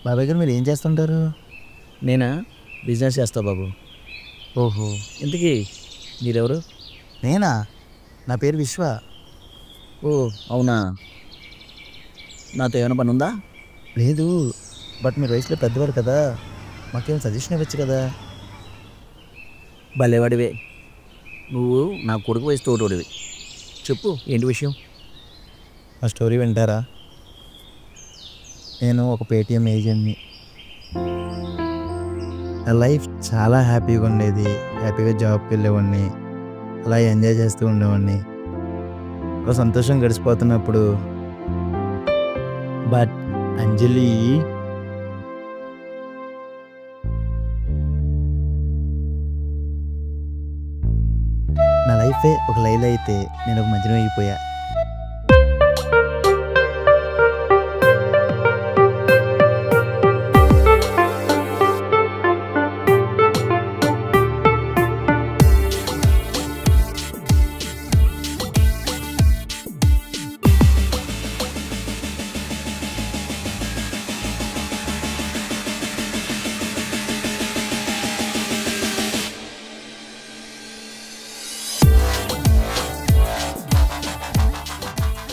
బాబాయ్ గారు మీరు ఏం చేస్తుంటారు? నేనా బిజినెస్ చేస్తా బాబు. ఓహో, ఇంతకీ మీరెవరు? నేనా? నా పేరు విశ్వ. ఓ అవునా, నాతో ఏమైనా పని ఉందా? లేదు, బట్ మీరు వయసులో పెద్దవారు కదా, మాకేమైనా సజెషన్ ఇవ్వచ్చు కదా. భలేవాడివే నువ్వు, నా కొడుకు వయసు తోటోడివి. చెప్పు ఏంటి విషయం? ఆ స్టోరీ వింటారా? నేను ఒక పేటిఎం ఏజెంట్ని. నా లైఫ్ చాలా హ్యాపీగా ఉండేది. హ్యాపీగా జాబ్కి వెళ్ళేవాడిని, అలా ఎంజాయ్ చేస్తూ ఉండేవాడిని. ఒక సంతోషం గడిచిపోతున్నప్పుడు బట్ అంజలి నా లైఫే ఒక లైలా అయితే నేను ఒక మధ్యలో అయిపోయా.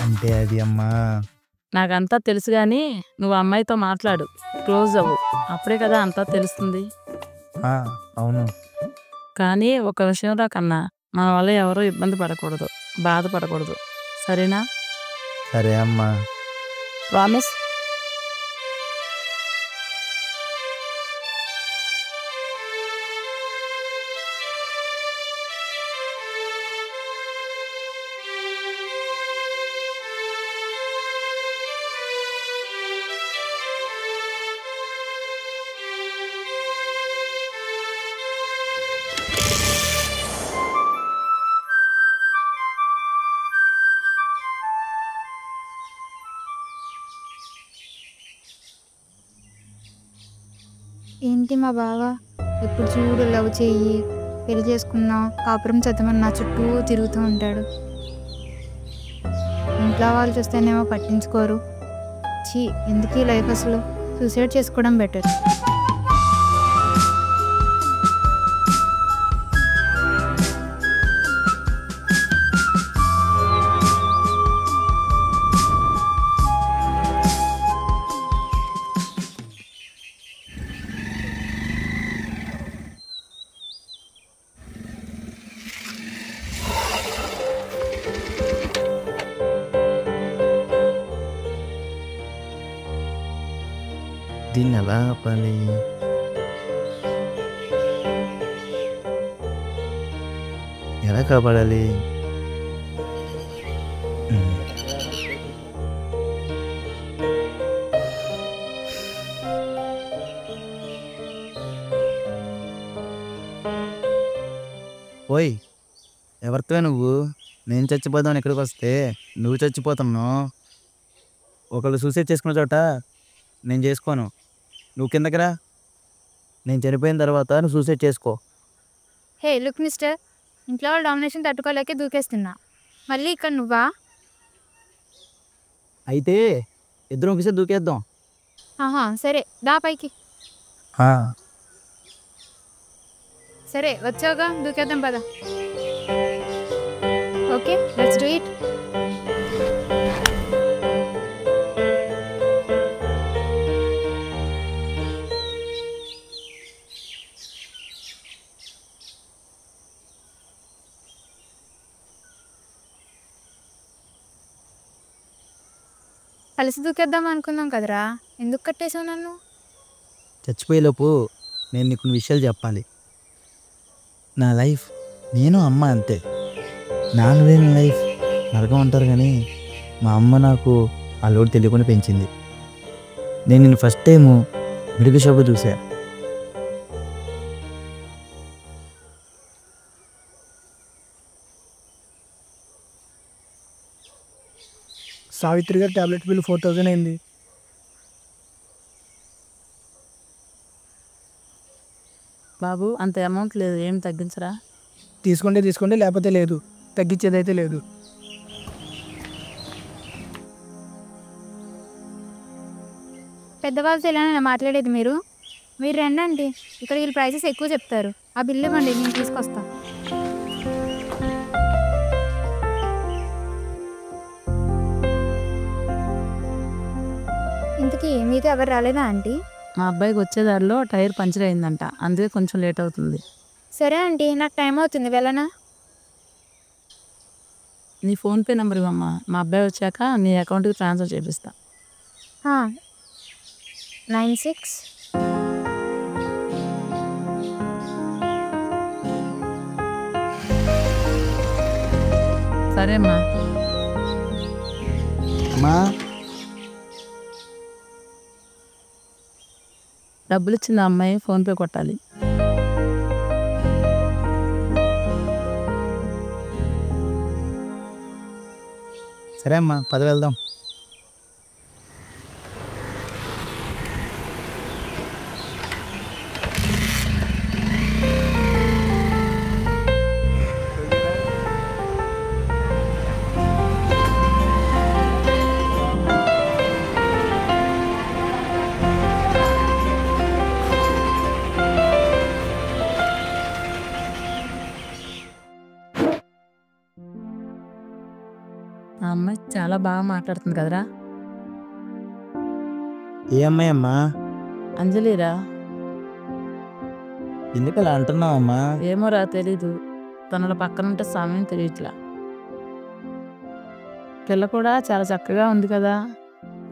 అంటే అది అమ్మా, నాకంతా తెలుసు కానీ నువ్వు అమ్మాయితో మాట్లాడు, క్లోజ్ అవ్వు, అప్పుడే కదా అంతా తెలుస్తుంది. అవును. కానీ ఒక విషయంలో కన్నా మన వల్ల ఎవరూ ఇబ్బంది పడకూడదు, బాధపడకూడదు, సరేనా? సరే అమ్మా. ప్రామిస్? ఏంటి మా బావ ఎప్పుడు చూడు లవ్ చెయ్యి, పెళ్లి చేసుకున్నా, కాపురం చదవమని నా చుట్టూ తిరుగుతూ ఉంటాడు. ఇంట్లో వాళ్ళు చూస్తేనేమో పట్టించుకోరు. ఎందుకు ఈ లైఫ్, అసలు సూసైడ్ చేసుకోవడం బెటర్. దీన్ని ఎలా ఆపాలి? ఎలా కాపాడాలి? ఓయ్, ఎవరితో నువ్వు? నేను చచ్చిపోదామని ఇక్కడికి వస్తే నువ్వు చచ్చిపోతున్నావు. ఒకళ్ళు సూసైడ్ చేసుకున్న చోట నేను చేసుకోను. నువ్వు కిందకి రా, నేను చనిపోయిన తర్వాత నువ్వు సూసైడ్ చేసుకో. హే లుక్ మిస్టర్, ఇంట్లో వాళ్ళ డామినేషన్ తట్టుకోలేకే దూకేస్తున్నా, మళ్ళీ ఇక్కడ నువ్వా? అయితే ఇద్దరం ఒకసారి దూకేద్దాం. సరే దా పైకి. సరే వచ్చావుగా, దూకేద్దాం పద. Okay, let's do it. కలిసి దూకేద్దాం అనుకుందాం కదరా, ఎందుకు కట్టేశావు నన్ను? చచ్చిపోయేలోపు నేను నీకు కొన్ని విషయాలు చెప్పాలి. నా లైఫ్ నేను అమ్మ అంతే. నాన్నలేని లైఫ్ నరకం అంటారు, కానీ మా అమ్మ నాకు ఆ లోటు తెలియకుండా పెంచింది. నేను నిన్ను ఫస్ట్ టైము మెడికల్ షాప్లో చూసా. సావిత్రి గారి టాబ్లెట్ బిల్ 4000 అయింది. బాబు అంత అమౌంట్ లేదు, ఏం తగ్గించరా? తీసుకోండి, లేకపోతే లేదు, తగ్గించేదైతే లేదు. పెద్దవాళ్ళతో ఇలానే మాట్లాడేది మీరు రండి. ఇక్కడ వీళ్ళు ప్రైసెస్ ఎక్కువ చెప్తారు. ఆ బిల్లు ఇవ్వండి, నేను తీసుకొస్తా. ఇంతకీ మీతో ఎవరు రాలేదా ఆంటీ? మా అబ్బాయికి వచ్చేదారిలో టైర్ పంచర్ అయిందంట, అందుకే కొంచెం లేట్ అవుతుంది. సరే ఆంటీ, నాకు టైం అవుతుంది, వెళ్ళనా? నీ ఫోన్పే నెంబర్ ఇవ్వమ్మా, మా అబ్బాయి వచ్చాక నీ అకౌంట్కి ట్రాన్స్ఫర్ చేపిస్తా. 96 సరే అమ్మా. అమ్మా డబ్బులు ఇచ్చింది ఆ అమ్మాయి, ఫోన్పే కొట్టాలి. సరే అమ్మా, పద వెళ్దాం. ఆ అమ్మాయి చాలా బాగా మాట్లాడుతుంది కదరా. ఏ అమ్మాయి అమ్మా? అంజలిరా. ఎందుకు అలా అంటున్నావు అమ్మా? ఏమోరా తెలీదు, తనల పక్కన ఉంటే సమయం తెలియట్లా. పిల్ల కూడా చాలా చక్కగా ఉంది కదా,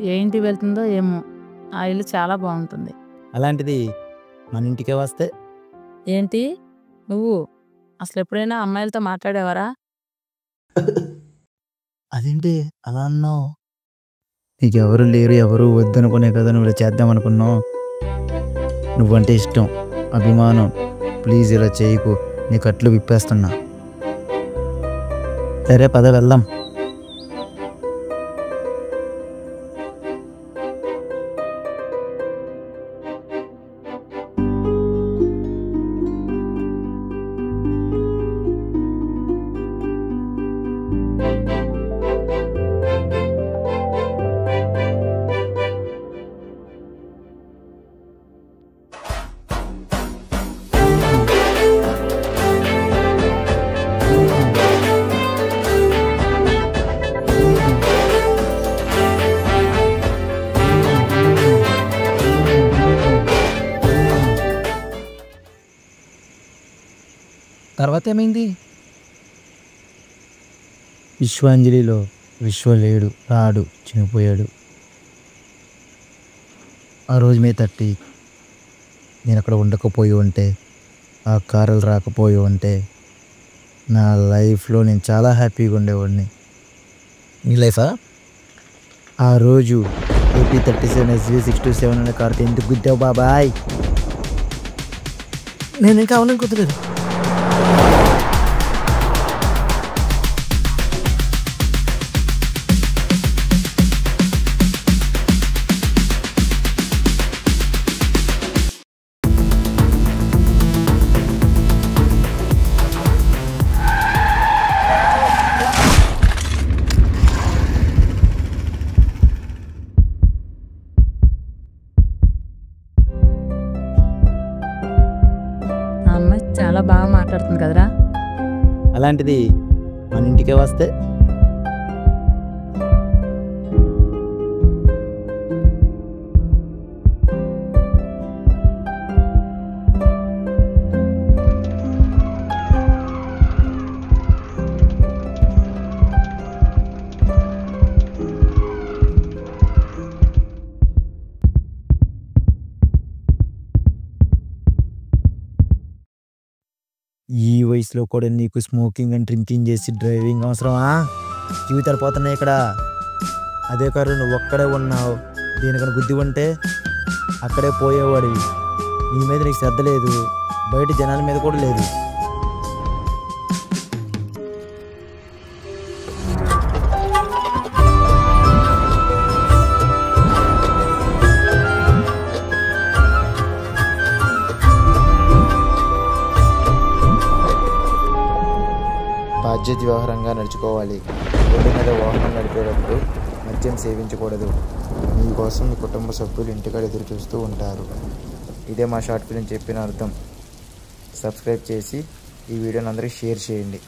ఏ ఇంటికి వెళ్తుందో ఏమో. ఆ ఇల్లు చాలా బాగుంటుంది. అలాంటిది మన ఇంటికే వస్తే ఏంటి నువ్వు అసలు ఎప్పుడైనా అమ్మాయిలతో మాట్లాడేవారా? అదేంటి అలా అన్నావు? నీకు ఎవరు లేరు, ఎవరు వద్దనుకునే కదా నువ్వు ఇలా చేద్దామనుకున్నావు. నువ్వంటే ఇష్టం, అభిమానం. ప్లీజ్ ఇలా చేయకు, నీ కట్లు విప్పేస్తున్నా. సరే పద వెళ్దాం. తర్వాత ఏమైంది? విశ్వాంజలిలో విశ్వ లేడు, రాడు, చనిపోయాడు. ఆ రోజు మే 30 నేను అక్కడ ఉండకపోయి ఉంటే, ఆ కారులు రాకపోయి ఉంటే, నా లైఫ్లో నేను చాలా హ్యాపీగా ఉండేవాడిని. నీ లైఫా? ఆ రోజు AP 37 SV627 అనే కారుతో ఎందుకు గుద్దావు బాబాయ్? నేను ఇంకా అవన్నీ కుదరదు. ఆ అమ్మాయి చాలా బాగా మాట్లాడుతుంది కదరా. అలాంటిది మన ఇంటికే వస్తే ఈ వయసులో కూడా నీకు స్మోకింగ్ అండ్ డ్రింకింగ్ చేసి డ్రైవింగ్ అవసరమా? జీవితాలు పోతున్నాయి ఇక్కడ. అదే కారు నువ్వు ఒక్కడే ఉన్నావు, దీనికన్నా గుద్ది ఉంటే అక్కడే పోయేవాడివి. నీ మీద నీకు శ్రద్ధ లేదు, బయట జనాల మీద కూడా లేదు. బాధ్యత వ్యవహారంగా నడుచుకోవాలి. రోడ్డు మీద వాహనం నడిపేటప్పుడు మద్యం సేవించకూడదు. మీకోసం మీ కుటుంబ సభ్యులు ఇంటికాడ ఎదురు చూస్తూ ఉంటారు. ఇదే మా షార్ట్ ఫిలిం చెప్పిన అర్థం. సబ్స్క్రైబ్ చేసి ఈ వీడియోని అందరికీ షేర్ చేయండి.